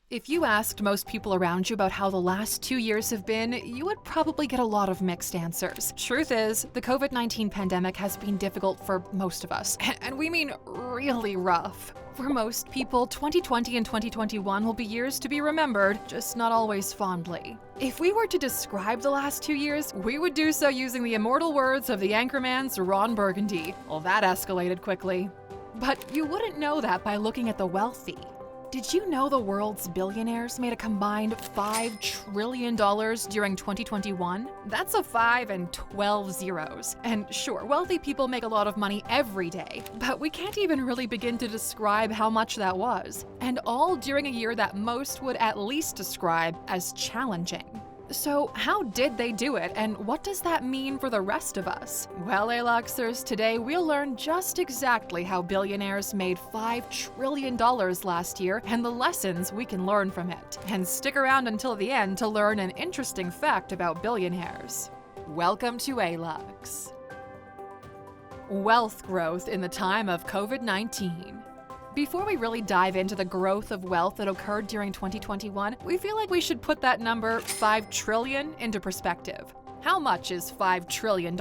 If you asked most people around you about how the last 2 years have been, you would probably get a lot of mixed answers. Truth is, the COVID-19 pandemic has been difficult for most of us, and we mean really rough. For most people, 2020 and 2021 will be years to be remembered, just not always fondly. If we were to describe the last 2 years, we would do so using the immortal words of the Anchorman's Ron Burgundy. Well, that escalated quickly. But you wouldn't know that by looking at the wealthy. Did you know the world's billionaires made a combined $5 trillion during 2021? That's a 5 and 12 zeros. And sure, wealthy people make a lot of money every day, but we can't even really begin to describe how much that was. And all during a year that most would at least describe as challenging. So how did they do it, and what does that mean for the rest of us? Well, Aluxers, today we'll learn just exactly how billionaires made $5 trillion last year and the lessons we can learn from it. And stick around until the end to learn an interesting fact about billionaires. Welcome to Alux. Wealth growth in the time of COVID-19. Before we really dive into the growth of wealth that occurred during 2021, we feel like we should put that number, 5 trillion, into perspective. How much is $5 trillion?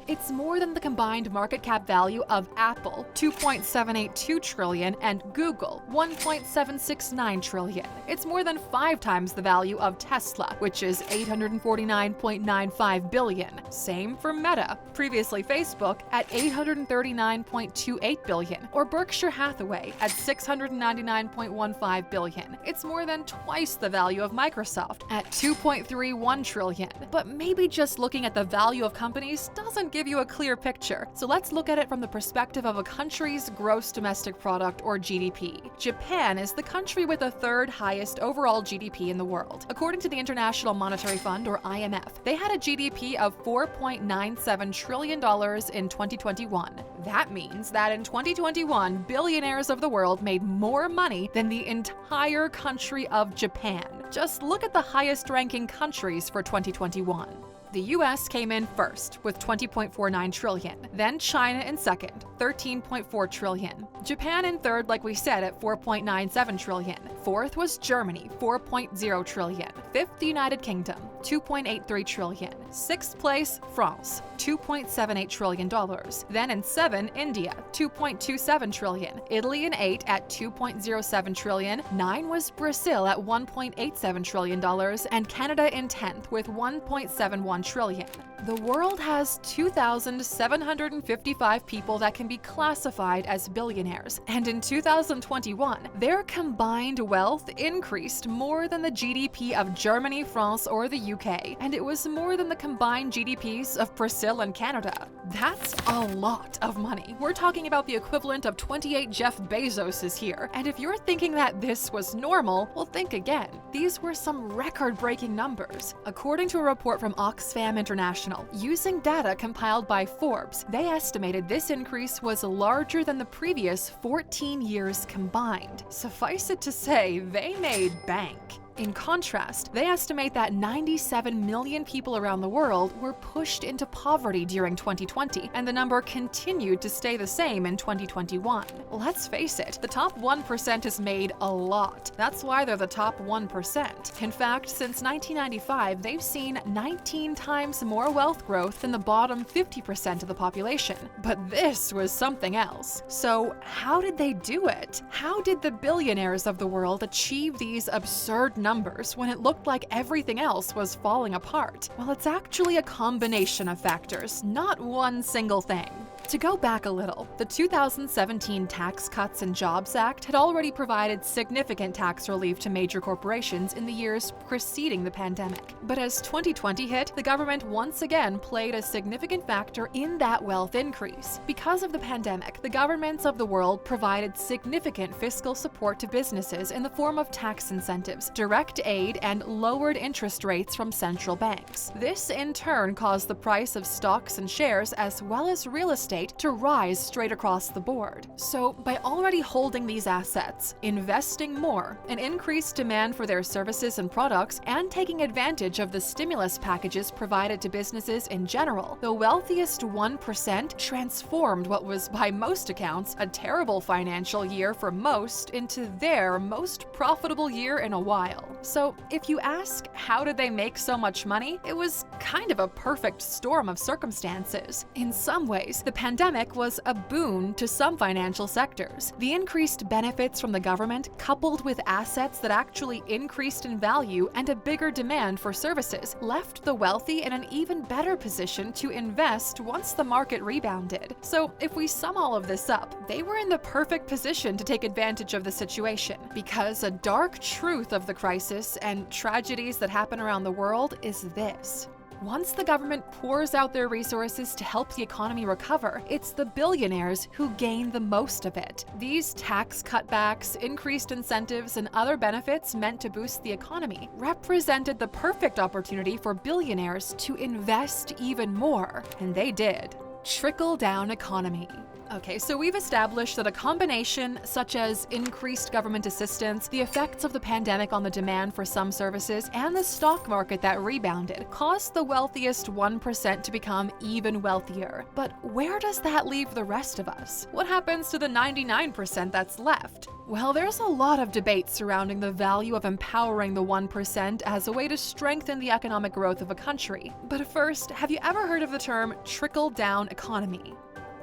It's more than the combined market cap value of Apple, $2.782 trillion, and Google, $1.769 trillion. It's more than 5 times the value of Tesla, which is $849.95 billion. Same for Meta, previously Facebook, at $839.28 billion, or Berkshire Hathaway at $699.15 billion. It's more than twice the value of Microsoft at $2.31 trillion. But maybe just looking at the value of companies doesn't give you a clear picture. So let's look at it from the perspective of a country's gross domestic product, or GDP. Japan is the country with the 3rd highest overall GDP in the world. According to the International Monetary Fund, or IMF, they had a GDP of $4.97 trillion in 2021. That means that in 2021, billionaires of the world made more money than the entire country of Japan. Just look at the highest ranking countries for 2021. The US came in first with $20.49 trillion, then China in second, $13.4 trillion. Japan in third, like we said, at $4.97 trillion. Fourth was Germany, $4.0 trillion. Fifth, the United Kingdom, $2.83 trillion. Sixth place, France, $2.78 trillion. Then in 7, India, $2.27 trillion. Italy in 8 at $2.07 trillion. 9 was Brazil at $1.87 trillion, and Canada in 10th with $1.71 trillion. The world has 2,755 people that can be classified as billionaires, and in 2021, their combined wealth increased more than the GDP of Germany, France, or the UK, and it was more than the combined GDPs of Brazil and Canada. That's a lot of money. We're talking about the equivalent of 28 Jeff Bezoses here, and if you're thinking that this was normal, well, think again. These were some record-breaking numbers. According to a report from Oxfam International, using data compiled by Forbes, they estimated this increase was larger than the previous 14 years combined. Suffice it to say, they made bank. In contrast, they estimate that 97 million people around the world were pushed into poverty during 2020, and the number continued to stay the same in 2021. Let's face it, the top 1% has made a lot. That's why they're the top 1%. In fact, since 1995, they've seen 19 times more wealth growth than the bottom 50% of the population. But this was something else. So how did they do it? How did the billionaires of the world achieve these absurd numbers when it looked like everything else was falling apart? Well, it's actually a combination of factors, not one single thing. To go back a little, the 2017 Tax Cuts and Jobs Act had already provided significant tax relief to major corporations in the years preceding the pandemic. But as 2020 hit, the government once again played a significant factor in that wealth increase. Because of the pandemic, the governments of the world provided significant fiscal support to businesses in the form of tax incentives, direct aid, and lowered interest rates from central banks. This in turn caused the price of stocks and shares, as well as real estate, estate to rise straight across the board. So by already holding these assets, investing more, an increased demand for their services and products, and taking advantage of the stimulus packages provided to businesses in general, the wealthiest 1% transformed what was by most accounts a terrible financial year for most into their most profitable year in a while. So if you ask how did they make so much money, it was kind of a perfect storm of circumstances. In some ways, the pandemic was a boon to some financial sectors. The increased benefits from the government, coupled with assets that actually increased in value and a bigger demand for services, left the wealthy in an even better position to invest once the market rebounded. So if we sum all of this up, they were in the perfect position to take advantage of the situation, because a dark truth of the crisis and tragedies that happen around the world is this. Once the government pours out their resources to help the economy recover, it's the billionaires who gain the most of it. These tax cutbacks, increased incentives, and other benefits meant to boost the economy represented the perfect opportunity for billionaires to invest even more. And they did. Trickle-down economy. Okay, so we've established that a combination such as increased government assistance, the effects of the pandemic on the demand for some services, and the stock market that rebounded caused the wealthiest 1% to become even wealthier. But where does that leave the rest of us? What happens to the 99% that's left? Well, there's a lot of debate surrounding the value of empowering the 1% as a way to strengthen the economic growth of a country. But first, have you ever heard of the term trickle-down economy?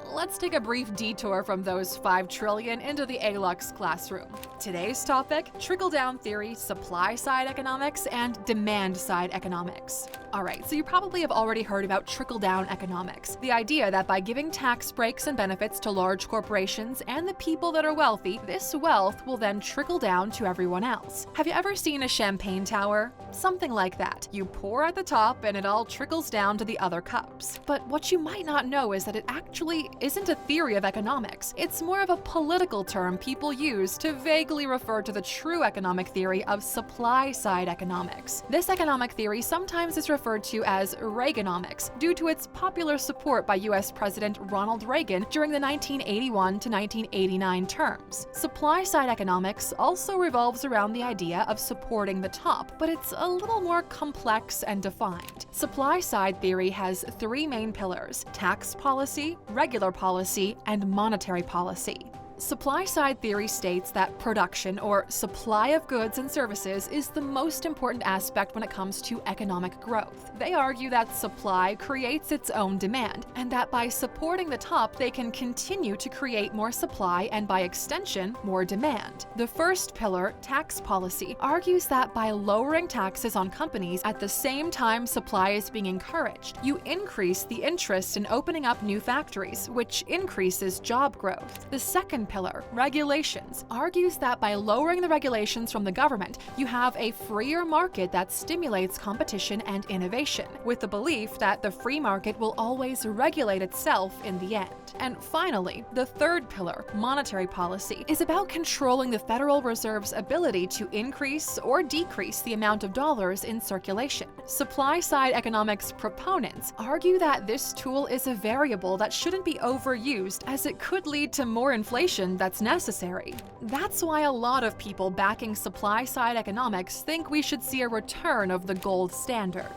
Let's take a brief detour from those 5 trillion into the Alux classroom. Today's topic, trickle-down theory, supply-side economics, and demand-side economics. Alright, so you probably have already heard about trickle-down economics, the idea that by giving tax breaks and benefits to large corporations and the people that are wealthy, this wealth will then trickle down to everyone else. Have you ever seen a champagne tower? Something like that. You pour at the top and it all trickles down to the other cups. But what you might not know is that it actually isn't a theory of economics. It's more of a political term people use to vaguely refer to the true economic theory of supply-side economics. This economic theory sometimes is referred to as Reaganomics due to its popular support by US President Ronald Reagan during the 1981 to 1989 terms. Supply-side economics also revolves around the idea of supporting the top, but it's a little more complex and defined. Supply-side theory has 3 main pillars: tax policy, regular policy, and monetary policy. Supply-side theory states that production, or supply of goods and services, is the most important aspect when it comes to economic growth. They argue that supply creates its own demand, and that by supporting the top, they can continue to create more supply and, by extension, more demand. The first pillar, tax policy, argues that by lowering taxes on companies at the same time supply is being encouraged, you increase the interest in opening up new factories, which increases job growth. The second pillar, regulations, argues that by lowering the regulations from the government, you have a freer market that stimulates competition and innovation, with the belief that the free market will always regulate itself in the end. And finally, the third pillar, monetary policy, is about controlling the Federal Reserve's ability to increase or decrease the amount of dollars in circulation. Supply-side economics proponents argue that this tool is a variable that shouldn't be overused, as it could lead to more inflation that's necessary. That's why a lot of people backing supply-side economics think we should see a return of the gold standard.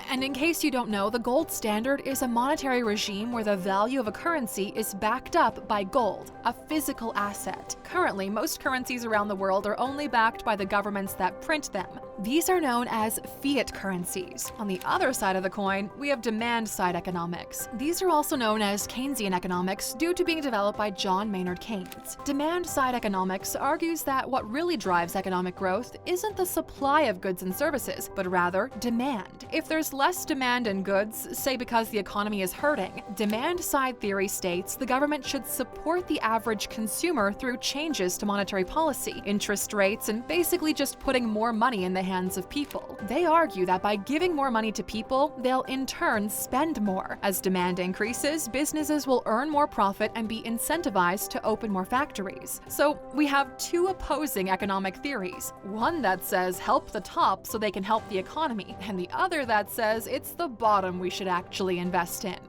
And in case you don't know, the gold standard is a monetary regime where the value of a currency is backed up by gold, a physical asset. Currently, most currencies around the world are only backed by the governments that print them. These are known as fiat currencies. On the other side of the coin, we have demand-side economics. These are also known as Keynesian economics due to being developed by John Maynard Keynes. Demand-side economics argues that what really drives economic growth isn't the supply of goods and services, but rather demand. If there's less demand in goods, say because the economy is hurting, demand-side theory states the government should support the average consumer through changes to monetary policy, interest rates, and basically just putting more money in the hands of people. They argue that by giving more money to people, they'll in turn spend more. As demand increases, businesses will earn more profit and be incentivized to open more factories. So we have 2 opposing economic theories. One that says help the top so they can help the economy, and the other that says it's the bottom we should actually invest in.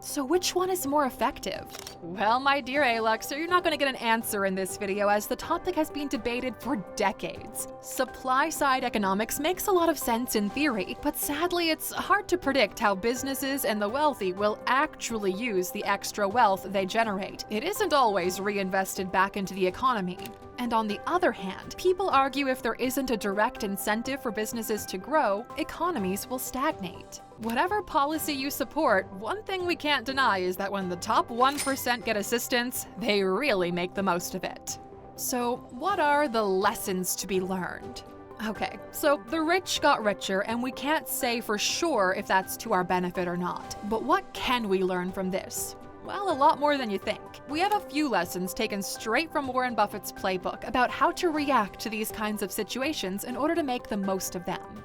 So which one is more effective? Well, my dear Aluxer, you're not going to get an answer in this video as the topic has been debated for decades. Supply-side economics makes a lot of sense in theory, but sadly it's hard to predict how businesses and the wealthy will actually use the extra wealth they generate. It isn't always reinvested back into the economy. And on the other hand, people argue if there isn't a direct incentive for businesses to grow, economies will stagnate. Whatever policy you support, one thing we can't deny is that when the top 1% get assistance, they really make the most of it. So, what are the lessons to be learned? Okay, so the rich got richer, and we can't say for sure if that's to our benefit or not. But what can we learn from this? Well, a lot more than you think. We have a few lessons taken straight from Warren Buffett's playbook about how to react to these kinds of situations in order to make the most of them.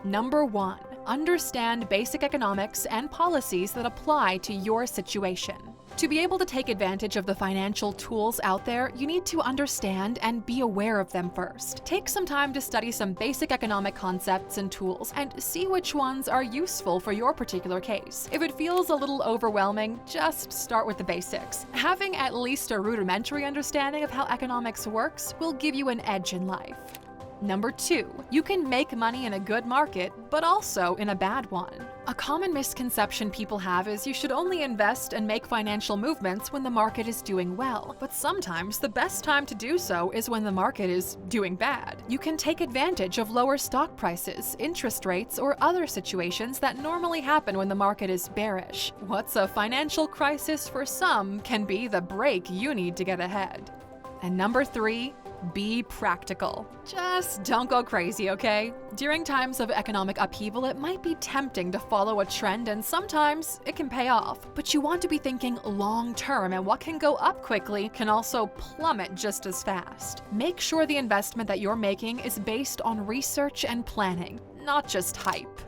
Number 1. Understand basic economics and policies that apply to your situation. To be able to take advantage of the financial tools out there, you need to understand and be aware of them first. Take some time to study some basic economic concepts and tools and see which ones are useful for your particular case. If it feels a little overwhelming, just start with the basics. Having at least a rudimentary understanding of how economics works will give you an edge in life. Number 2, you can make money in a good market, but also in a bad one. A common misconception people have is you should only invest and make financial movements when the market is doing well. But sometimes the best time to do so is when the market is doing bad. You can take advantage of lower stock prices, interest rates, or other situations that normally happen when the market is bearish. What's a financial crisis for some can be the break you need to get ahead. And number 3, be practical. Just don't go crazy, okay? During times of economic upheaval, it might be tempting to follow a trend, and sometimes it can pay off. But you want to be thinking long-term, and what can go up quickly can also plummet just as fast. Make sure the investment that you're making is based on research and planning, not just hype.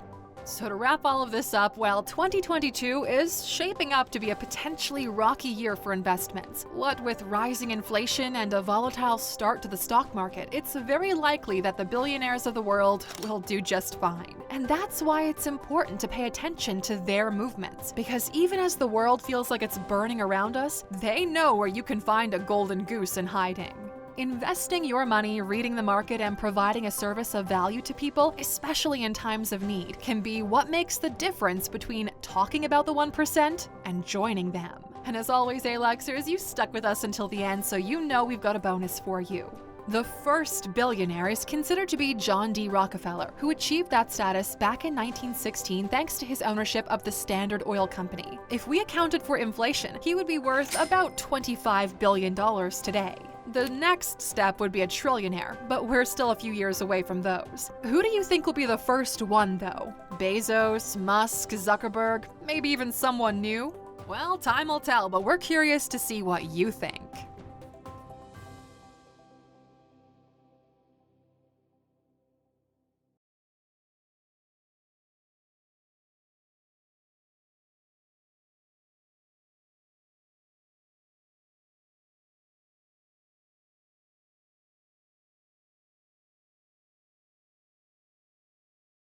So to wrap all of this up, well, 2022 is shaping up to be a potentially rocky year for investments. What with rising inflation and a volatile start to the stock market, it's very likely that the billionaires of the world will do just fine. And that's why it's important to pay attention to their movements, because even as the world feels like it's burning around us, they know where you can find a golden goose in hiding. Investing your money, reading the market, and providing a service of value to people, especially in times of need, can be what makes the difference between talking about the 1% and joining them. And as always, Aluxers, you stuck with us until the end, so you know we've got a bonus for you. The first billionaire is considered to be John D. Rockefeller, who achieved that status back in 1916 thanks to his ownership of the Standard Oil Company. If we accounted for inflation, he would be worth about $25 billion today. The next step would be a trillionaire, but we're still a few years away from those. Who do you think will be the first one, though? Bezos, Musk, Zuckerberg, maybe even someone new? Well, time will tell, but we're curious to see what you think.